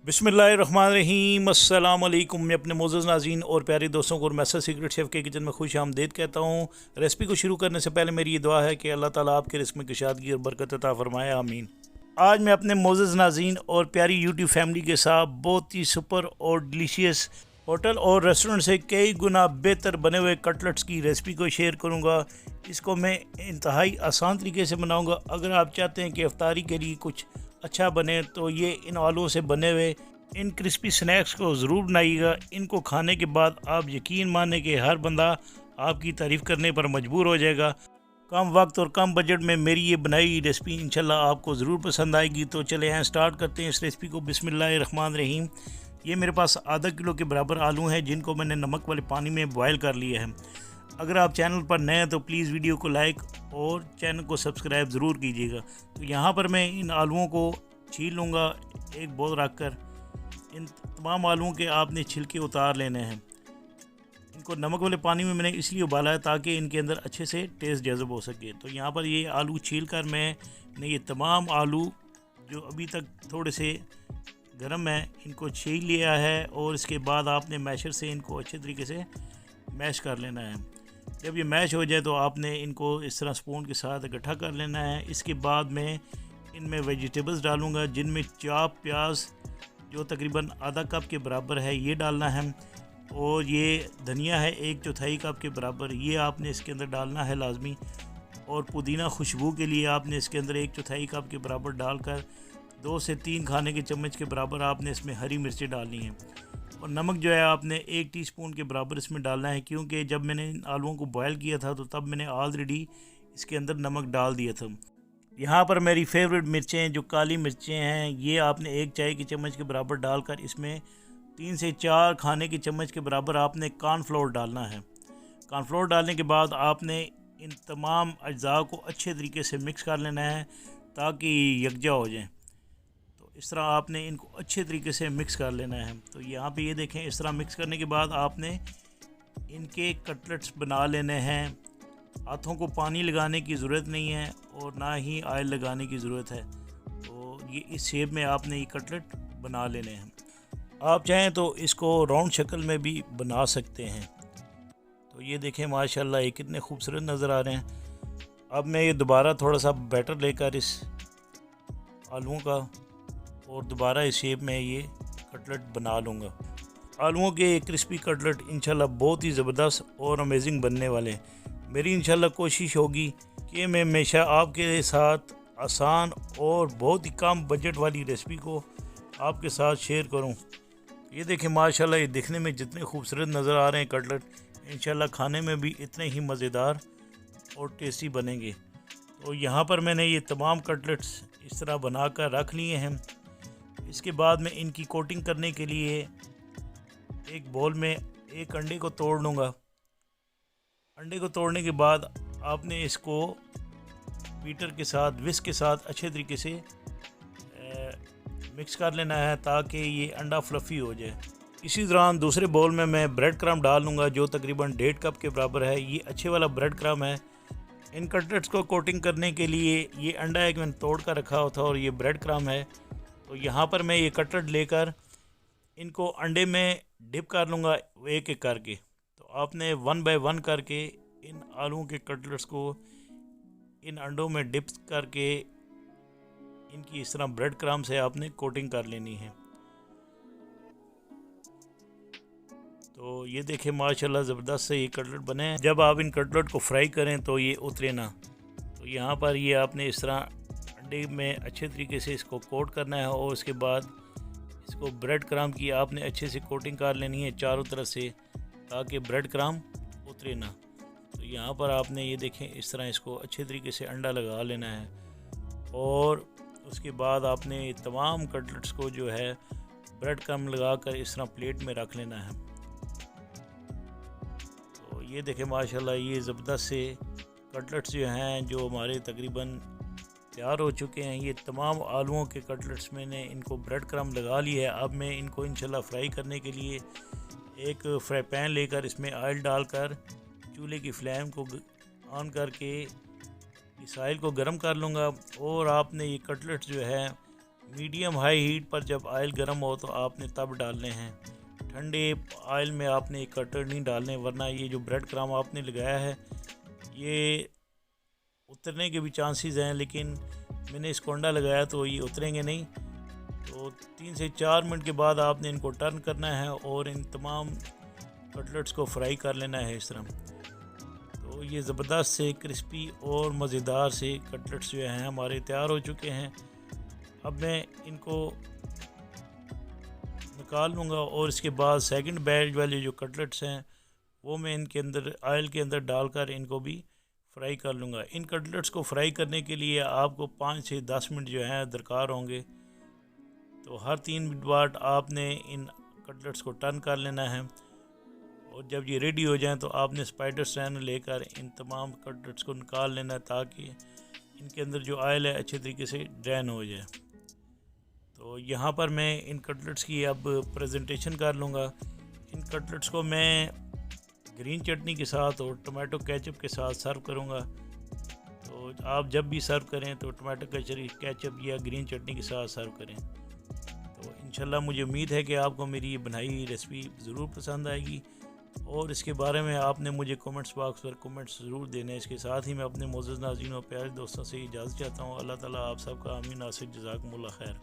बिस्मिल्लाहिर्रहमानिर्रहीम अस्सलाम वालेकुम। मैं अपने मोअज़्ज़ज़ नाज़रीन और प्यारे दोस्तों को मैस्टर सीक्रेट शेफ़ के किचन में खुश आमदीद कहता हूँ। रेसिपी को शुरू करने से पहले मेरी ये दुआ है कि अल्लाह ताला आपके रिज़्क़ में कुशादगी और बरकत अता फ़रमाए, आमीन। आज मैं अपने मोअज़्ज़ज़ नाज़रीन और प्यारी यूट्यूब फैमिली के साथ बहुत ही सुपर और डिलीशियस होटल और रेस्टोरेंट से कई गुना बेहतर बने हुए कटलेट्स की रेसिपी को शेयर करूँगा। इसको मैं इंतहाई आसान तरीके से बनाऊँगा। अगर आप चाहते हैं कि इफ्तारी के लिए कुछ अच्छा बने तो ये इन आलूओं से बने हुए इन क्रिस्पी स्नैक्स को ज़रूर बनाइएगा। इनको खाने के बाद आप यकीन माने कि हर बंदा आपकी तारीफ़ करने पर मजबूर हो जाएगा। कम वक्त और कम बजट में मेरी ये बनाई रेसिपी इंशाल्लाह आपको ज़रूर पसंद आएगी। तो चले हैं स्टार्ट करते हैं इस रेसिपी को। बिस्मिल्लाहिर्रहमानिर्रहीम। ये मेरे पास आधा किलो के बराबर आलू हैं जिनको मैंने नमक वाले पानी में बॉयल कर लिया है। अगर आप चैनल पर नए हैं तो प्लीज़ वीडियो को लाइक और चैनल को सब्सक्राइब ज़रूर कीजिएगा। तो यहाँ पर मैं इन आलूओं को छील लूँगा एक बोल रख कर। इन तमाम आलूओं के आपने छिलके उतार लेने हैं। इनको नमक वाले पानी में मैंने इसलिए उबाला है ताकि इनके अंदर अच्छे से टेस्ट जज़ब हो सके। तो यहाँ पर ये आलू छील कर मैंने ये तमाम आलू जो अभी तक थोड़े से गर्म है इनको छील लिया है और इसके बाद आपने मैशर से इनको अच्छे तरीके से मैश कर लेना है। जब ये मैश हो जाए तो आपने इनको इस तरह स्पून के साथ इकट्ठा कर लेना है। इसके बाद मैं इनमें वेजिटेबल्स डालूँगा जिनमें चाप प्याज जो तकरीबन आधा कप के बराबर है ये डालना है, और ये धनिया है 1/4 कप के बराबर, ये आपने इसके अंदर डालना है लाजमी। और पुदीना खुशबू के लिए आपने इसके अंदर 1/4 कप के बराबर डालकर 2 से 3 खाने के चम्मच के बराबर आपने इसमें हरी मिर्चें डालनी हैं। और नमक जो है आपने 1 टीस्पून के बराबर इसमें डालना है, क्योंकि जब मैंने इन आलूओं को बॉयल किया था तो तब मैंने ऑलरेडी इसके अंदर नमक डाल दिया था। यहाँ पर मेरी फेवरेट मिर्चें जो काली मिर्चें हैं ये आपने 1 चाय की चम्मच के बराबर डालकर इसमें 3 से 4 खाने की चम्मच के बराबर आपने कॉर्नफ्लोर डालना है। कॉर्नफ्लोर डालने के बाद आपने इन तमाम अज्जा को अच्छे तरीके से मिक्स कर लेना है ताकि यकजा हो जाए। तो इस तरह आपने इनको अच्छे तरीके से मिक्स कर लेना है। तो यहाँ पे ये देखें, इस तरह मिक्स करने के बाद आपने इनके कटलेट्स बना लेने हैं। हाथों को पानी लगाने की ज़रूरत नहीं है और ना ही ऑयल लगाने की ज़रूरत है। तो ये इस शेप में आपने ये कटलेट बना लेने हैं। आप चाहें तो इसको राउंड शक्ल में भी बना सकते हैं। तो ये देखें माशाल्लाह ये कितने खूबसूरत नज़र आ रहे हैं। अब मैं ये दोबारा थोड़ा सा बैटर लेकर इस आलूओं का और दोबारा इस शेप में ये कटलेट बना लूँगा। आलूओं के क्रिस्पी कटलेट इंशाल्लाह बहुत ही ज़बरदस्त और अमेजिंग बनने वाले हैं। मेरी इंशाल्लाह कोशिश होगी कि मैं हमेशा आपके साथ आसान और बहुत ही कम बजट वाली रेसिपी को आपके साथ शेयर करूं। ये देखें माशाल्लाह ये दिखने में जितने खूबसूरत नज़र आ रहे हैं कटलेट, इंशाल्लाह खाने में भी इतने ही मज़ेदार और टेस्टी बनेंगे। तो यहाँ पर मैंने ये तमाम कटलेट्स इस तरह बनाकर रख लिए हैं। इसके बाद मैं इनकी कोटिंग करने के लिए एक बोल में एक अंडे को तोड़ लूँगा। अंडे को तोड़ने के बाद आपने इसको बीटर के साथ विस्क के साथ अच्छे तरीके से मिक्स कर लेना है ताकि ये अंडा फ्लफ़ी हो जाए। इसी दौरान दूसरे बाउल में मैं ब्रेड क्रम्ब डाल लूँगा जो तकरीबन 1.5 कप के बराबर है। ये अच्छे वाला ब्रेड क्रम्ब है। इन कटलेट्स को कोटिंग करने के लिए ये अंडा एक मैंने तोड़ कर रखा होता और ये ब्रेड क्रम्ब है। तो यहाँ पर मैं ये कटलेट लेकर इनको अंडे में डिप कर लूँगा एक एक करके। तो आपने 1 बाय 1 करके इन आलूओं के कटलेट्स को इन अंडों में डिप करके इनकी इस तरह ब्रेड क्रम्ब से आपने कोटिंग कर लेनी है। तो ये देखें माशाल्लाह ज़बरदस्त से ये कटलेट बने हैं। जब आप इन कटलेट को फ्राई करें तो ये उतरे ना। तो यहाँ पर ये आपने इस तरह अंडे में अच्छे तरीके से इसको कोट करना है और उसके बाद इसको ब्रेड क्रम्ब की आपने अच्छे से कोटिंग कर लेनी है चारों तरफ से ताकि ब्रेड क्रम्ब उतरे ना। तो यहाँ पर आपने ये देखें इस तरह इसको अच्छे तरीके से अंडा लगा लेना है और उसके बाद आपने तमाम कटलेट्स को जो है ब्रेड क्रम्ब लगाकर इस तरह प्लेट में रख लेना है। तो ये देखें माशाल्लाह ये ज़बरदस्त से कटलेट्स जो हैं जो हमारे तकरीबन तैयार हो चुके हैं। ये तमाम आलूओं के कटलेट्स मैंने इनको ब्रेड क्रम्ब लगा ली है। अब मैं इनको इंशाल्लाह फ्राई करने के लिए एक फ्राई पैन लेकर इसमें ऑयल डालकर चूल्हे की फ्लेम को ऑन करके इस ऑयल को गर्म कर लूँगा और आपने ये कटलेट्स जो है मीडियम हाई हीट पर जब ऑयल गर्म हो तो आपने तब डालने हैं। ठंडे ऑयल में आपने कटर नहीं डालने, वरना ये जो ब्रेड क्रम्ब आपने लगाया है ये उतरने के भी चांसेस हैं, लेकिन मैंने इसको अंडा लगाया तो ये उतरेंगे नहीं। तो 3 से 4 मिनट के बाद आपने इनको टर्न करना है और इन तमाम कटलेट्स को फ्राई कर लेना है इस तरह। तो ये ज़बरदस्त से क्रिस्पी और मज़ेदार से कटलेट्स जो हैं हमारे तैयार हो चुके हैं। अब मैं इनको निकाल लूँगा और इसके बाद सेकंड बैच वाले जो कटलेट्स हैं वो मैं इनके अंदर ऑयल के अंदर डालकर इनको भी फ्राई कर लूँगा। इन कटलेट्स को फ्राई करने के लिए आपको 5 से 10 मिनट जो हैं दरकार होंगे। तो हर 3 मिनट बाद आपने इन कटलेट्स को टर्न कर लेना है और जब ये रेडी हो जाएं तो आपने स्पाइडर स्ट्रेनर लेकर इन तमाम कटलेट्स को निकाल लेना है ताकि इनके अंदर जो ऑयल है अच्छे तरीके से ड्रेन हो जाए। तो यहाँ पर मैं इन कटलेट्स की अब प्रेजेंटेशन कर लूँगा। इन कटलेट्स को मैं ग्रीन चटनी के साथ और टमाटो केचप के साथ सर्व करूँगा। तो आप जब भी सर्व करें तो टमाटो केचप या ग्रीन चटनी के साथ सर्व करें। तो इंशाल्लाह मुझे उम्मीद है कि आपको मेरी ये बनाई रेसिपी ज़रूर पसंद आएगी और इसके बारे में आपने मुझे कमेंट्स बॉक्स पर कमेंट्स ज़रूर देने। इसके साथ ही मैं अपने मोअज़्ज़ज़ नाज़रीन और प्यारे दोस्तों से इजाज़त चाहता हूँ। अल्लाह ताला आप सबका आमीन नासिर, जज़ाकुमुल्लाह खैर।